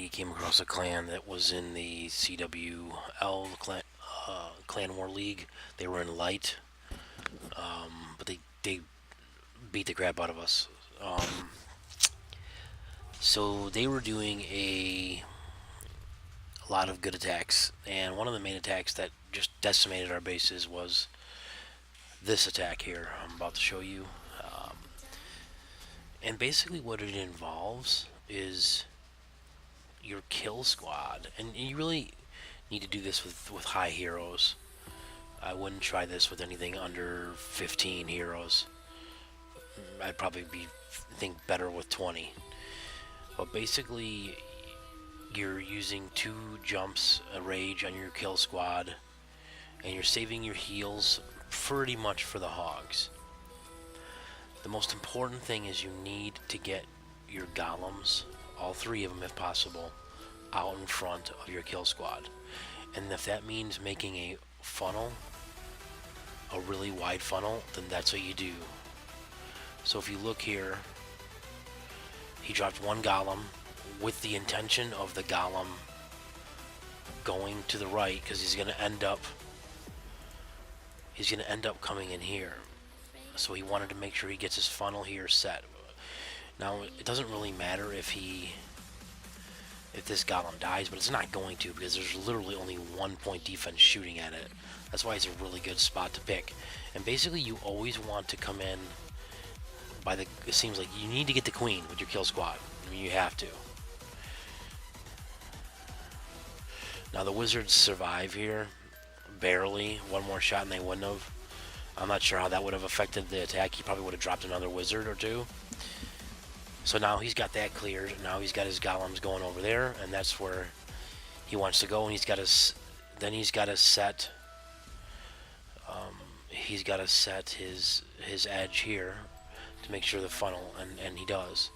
came across a clan that was in the CWL Clan War League. They were in light, but they beat the crap out of us. So they were doing a lot of good attacks, and one of the main attacks that just decimated our bases was this attack here. I'm about to show you. And basically, what it involves is your kill squad, and you really need to do this with high heroes. I wouldn't try this with anything under 15 heroes. I'd probably think better with 20. But basically, you're using 2 jumps, a rage on your kill squad, and you're saving your heals pretty much for the hogs. The most important thing is you need to get your golems, all 3 of them if possible, out in front of your kill squad. And if that means making a funnel, a really wide funnel, then that's what you do. So if you look here, he dropped 1 golem with the intention of the golem going to the right, because he's going to end up coming in here. So he wanted to make sure he gets his funnel here set. Now it doesn't really matter if this golem dies, but it's not going to, because there's literally only 1 point defense shooting at it. That's why it's a really good spot to pick. And basically you always want to come in by the, it seems like you need to get the queen with your kill squad. I mean, you have to. Now the wizards survive here, barely. 1 more shot and they wouldn't have. I'm not sure how that would have affected the attack. He probably would have dropped another wizard or 2. So now he's got that cleared. Now he's got his golems going over there, and that's where he wants to go. And he's got to, then he's got to set. He's got to set his edge here to make sure the funnel, and he does.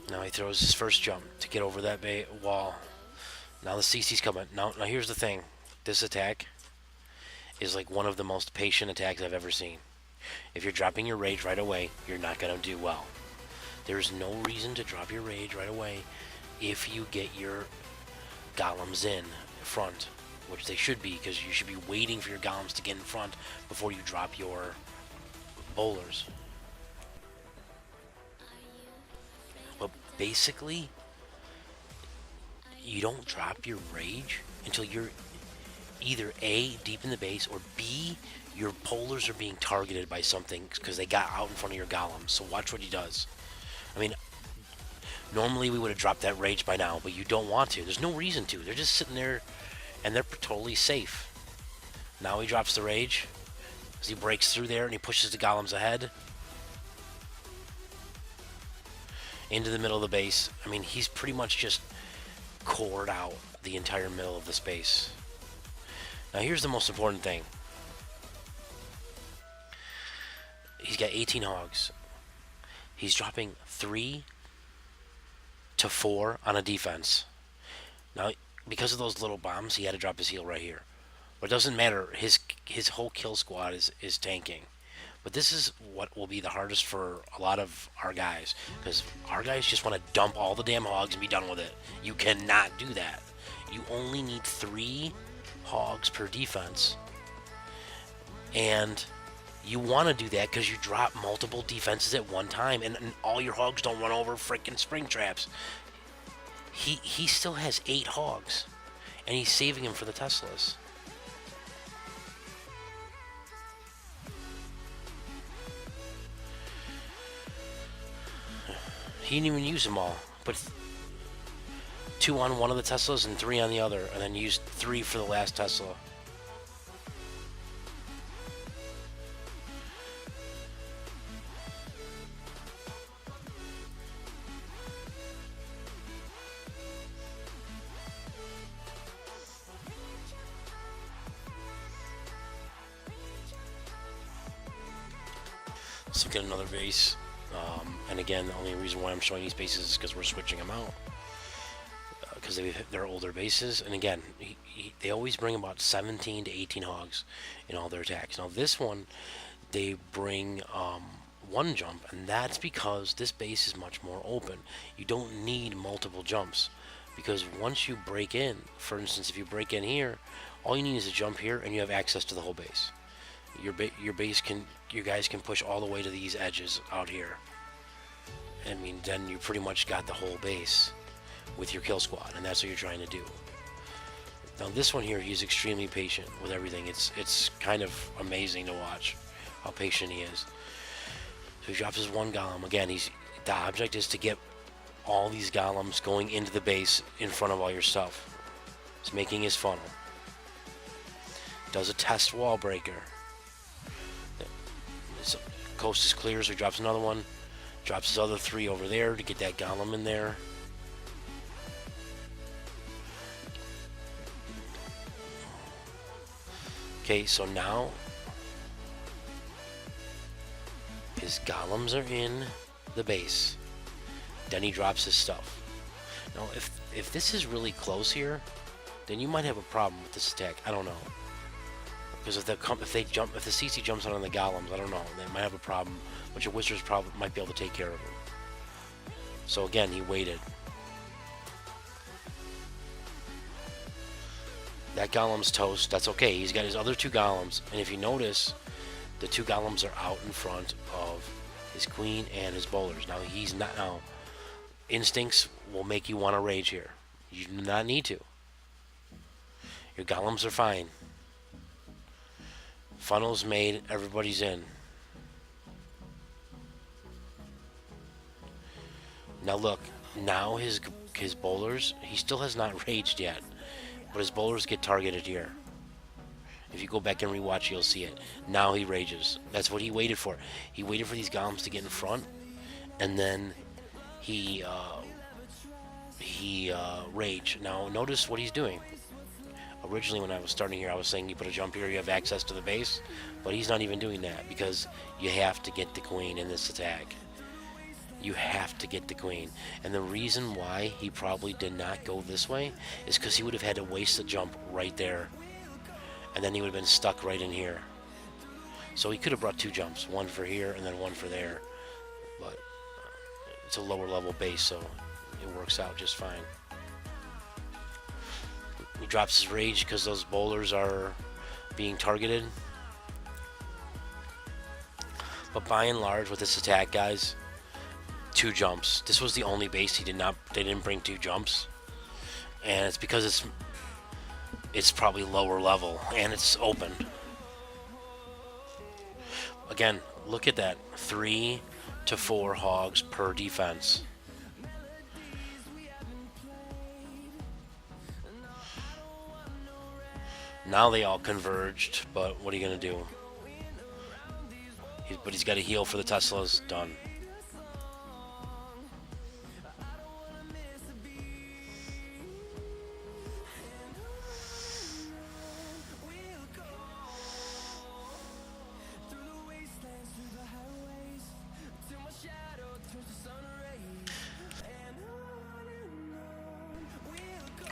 Now he throws his first jump to get over that wall. Now the CC's coming. Now here's the thing. This attack is like one of the most patient attacks I've ever seen. If you're dropping your rage right away, you're not going to do well. There's no reason to drop your rage right away if you get your golems in front, which they should be, because you should be waiting for your golems to get in front before you drop your bowlers. But basically, you don't drop your rage until you're either A, deep in the base, or B, your polars are being targeted by something because they got out in front of your golems. So watch what he does. I mean, normally we would have dropped that rage by now, but you don't want to. There's no reason to. They're just sitting there, and they're totally safe. Now he drops the rage as he breaks through there, and he pushes the golems ahead into the middle of the base. I mean, he's pretty much just cored out the entire middle of the space. Now here's the most important thing. He's got 18 hogs. He's dropping 3 to 4 on a defense. Now, because of those little bombs, he had to drop his heal right here. But it doesn't matter. His whole kill squad is tanking. But this is what will be the hardest for a lot of our guys, because our guys just want to dump all the damn hogs and be done with it. You cannot do that. You only need 3 hogs per defense, and you want to do that because you drop multiple defenses at one time, and all your hogs don't run over freaking spring traps. He still has 8 hogs, and he's saving them for the Teslas. He didn't even use them all, but 2 on one of the Teslas and 3 on the other, and then used 3 for the last Tesla. So get another base. And again, the only reason why I'm showing these bases is because we're switching them out. Because they're older bases. And again, they always bring about 17 to 18 hogs in all their attacks. Now this one, they bring one jump, and that's because this base is much more open. You don't need multiple jumps, because once you break in, for instance, if you break in here, all you need is a jump here, and you have access to the whole base. Your base can, you guys can push all the way to these edges out here. I mean, then you pretty much got the whole base with your kill squad, and that's what you're trying to do. Now this one here, he's extremely patient with everything. It's kind of amazing to watch how patient he is. So he drops his one golem. Again, the object is to get all these golems going into the base in front of all your stuff. He's making his funnel. Does a test wall breaker. His coast is clear, so he drops another one. Drops his other 3 over there to get that golem in there. Okay, so now his golems are in the base. Then he drops his stuff. Now, if this is really close here, then you might have a problem with this attack. I don't know, because if the CC jumps on the golems, I don't know. They might have a problem, but your wizards probably might be able to take care of him. So again, he waited. That golem's toast. That's okay. He's got his other 2 golems, and if you notice, the 2 golems are out in front of his queen and his bowlers. Now he's not. Now instincts will make you want to rage here. You do not need to. Your golems are fine. Funnel's made. Everybody's in. Now look. Now his bowlers. He still has not raged yet. But his bowlers get targeted here. If you go back and rewatch, you'll see it. Now he rages. That's what he waited for. He waited for these golems to get in front, and then he rage. Now notice what he's doing. Originally, when I was starting here, I was saying you put a jump here, you have access to the base, but he's not even doing that because you have to get the queen in this attack. You have to get the queen. And the reason why he probably did not go this way is because he would have had to waste the jump right there. And then he would have been stuck right in here. So he could have brought 2 jumps. One for here and then one for there. But it's a lower level base, so it works out just fine. He drops his rage because those bowlers are being targeted. But by and large, with this attack, guys, 2 jumps. This was the only base they didn't bring 2 jumps, and it's because it's probably lower level and it's open. Again, look at that, 3 to 4 hogs per defense. Now they all converged, but what are you gonna do? But he's got to heal for the Teslas. Done.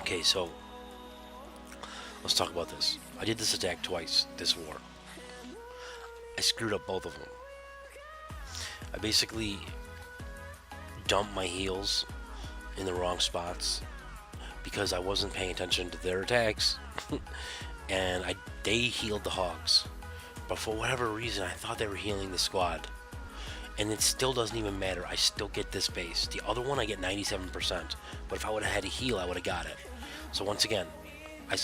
Okay, so let's talk about this. I did this attack twice this war. I screwed up both of them. I basically dumped my heals in the wrong spots because I wasn't paying attention to their attacks. And they healed the hogs, but for whatever reason I thought they were healing the squad, and it still doesn't even matter. I still get this base. The other one I get 97%, but if I would have had to heal, I would have got it. So once again,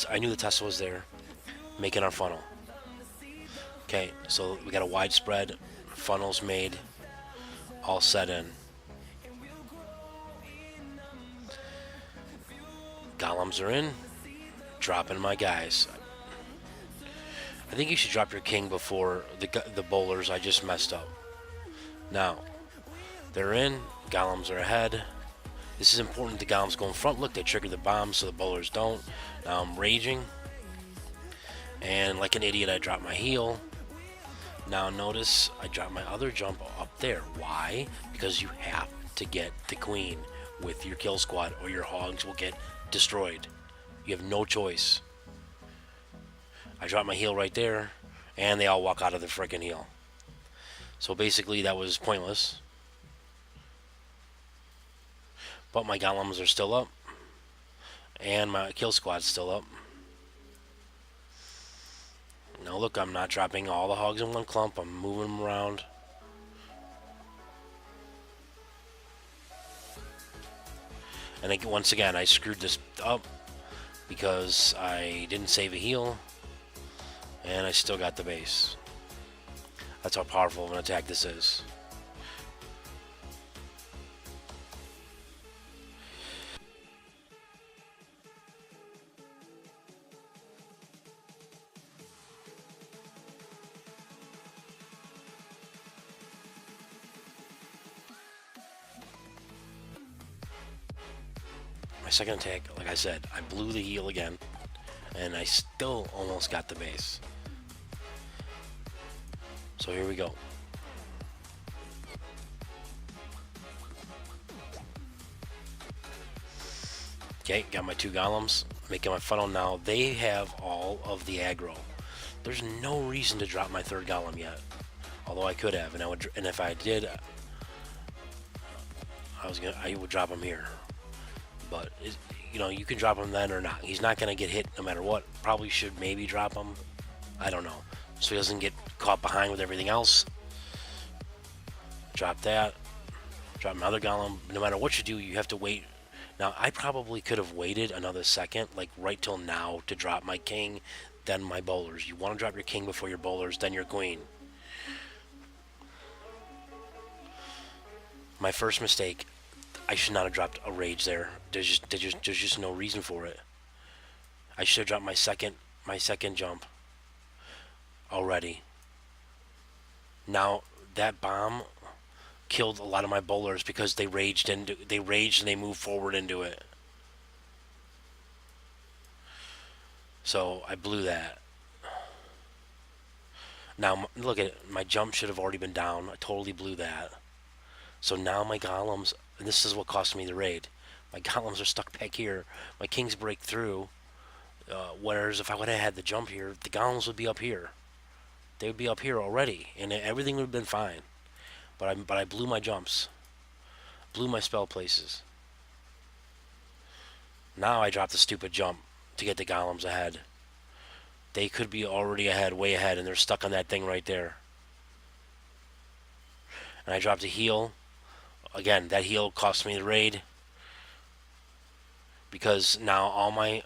I knew the Tesla was there, making our funnel. Okay, so we got a widespread, funnels made, all set in. Golems are in, dropping my guys. I think you should drop your king before the bowlers. I just messed up. Now, they're in, golems are ahead. This is important. The golems go in front. Look, they trigger the bombs so the bowlers don't. Now I'm raging. And like an idiot, I dropped my heal. Now notice I dropped my other jump up there. Why? Because you have to get the queen with your kill squad or your hogs will get destroyed. You have no choice. I dropped my heal right there, and they all walk out of the freaking heal. So basically that was pointless. But my golems are still up. And my kill squad's still up. Now look, I'm not dropping all the hogs in one clump. I'm moving them around. And once again, I screwed this up because I didn't save a heal. And I still got the base. That's how powerful of an attack this is. My second attack, like I said, I blew the heal again. And I still almost got the base. So here we go. Okay, got my 2 golems. Making my funnel now. They have all of the aggro. There's no reason to drop my 3rd golem yet. Although I could have, and if I did, I would drop him here. But you know, you can drop him then or not. He's not gonna get hit no matter what. Probably should maybe drop him. I don't know, so he doesn't get caught behind with everything else. Drop that. Drop another golem. No matter what you do, you have to wait. Now, I probably could have waited another second, like right till now, to drop my king, then my bowlers. You want to drop your king before your bowlers, then your queen. My first mistake, I should not have dropped a rage there. There's just no reason for it. I should have dropped my second jump already. Now that bomb killed a lot of my bowlers because they raged and they moved forward into it. So I blew that. Now look at it. My jump should have already been down. I totally blew that. So now my golems, and this is what cost me the raid. My golems are stuck back here. My kings break through. Whereas if I would have had the jump here, the golems would be up here. They would be up here already, and everything would have been fine. But I blew my jumps. Blew my spell places. Now I dropped the stupid jump to get the golems ahead. They could be already ahead, way ahead, and they're stuck on that thing right there. And I dropped a heal. Again, that heal cost me the raid. Because now all my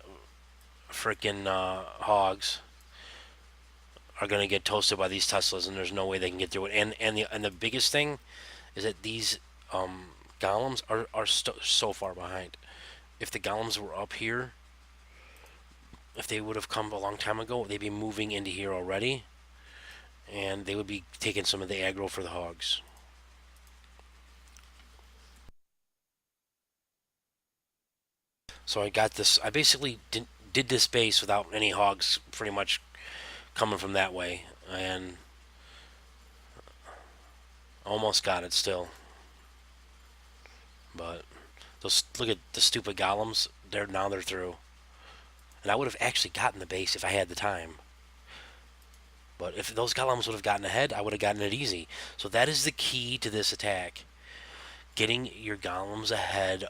freaking hogs are gonna get toasted by these Teslas, and there's no way they can get through it. And the biggest thing is that these golems are so far behind. If the golems were up here, if they would have come a long time ago, they'd be moving into here already, and they would be taking some of the aggro for the hogs. So I got this. I basically did this base without any hogs pretty much coming from that way, and almost got it still. But those, look at the stupid golems. They're through. And I would have actually gotten the base if I had the time. But if those golems would have gotten ahead, I would have gotten it easy. So that is the key to this attack. Getting your golems ahead,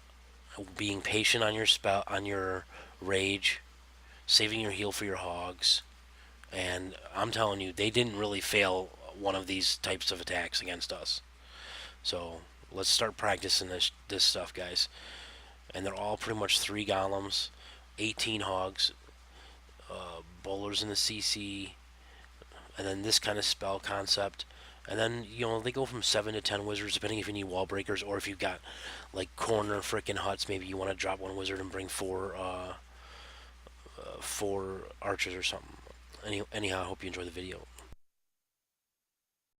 being patient on your spell, on your rage, saving your heal for your hogs. And I'm telling you, they didn't really fail one of these types of attacks against us. So let's start practicing this stuff, guys. And they're all pretty much 3 golems, 18 hogs, bowlers in the CC, and then this kind of spell concept. And then, you know, they go from 7 to 10 wizards, depending if you need wall breakers or if you've got, like, corner freaking huts. Maybe you want to drop 1 wizard and bring 4 archers or something. Anyhow, I hope you enjoy the video.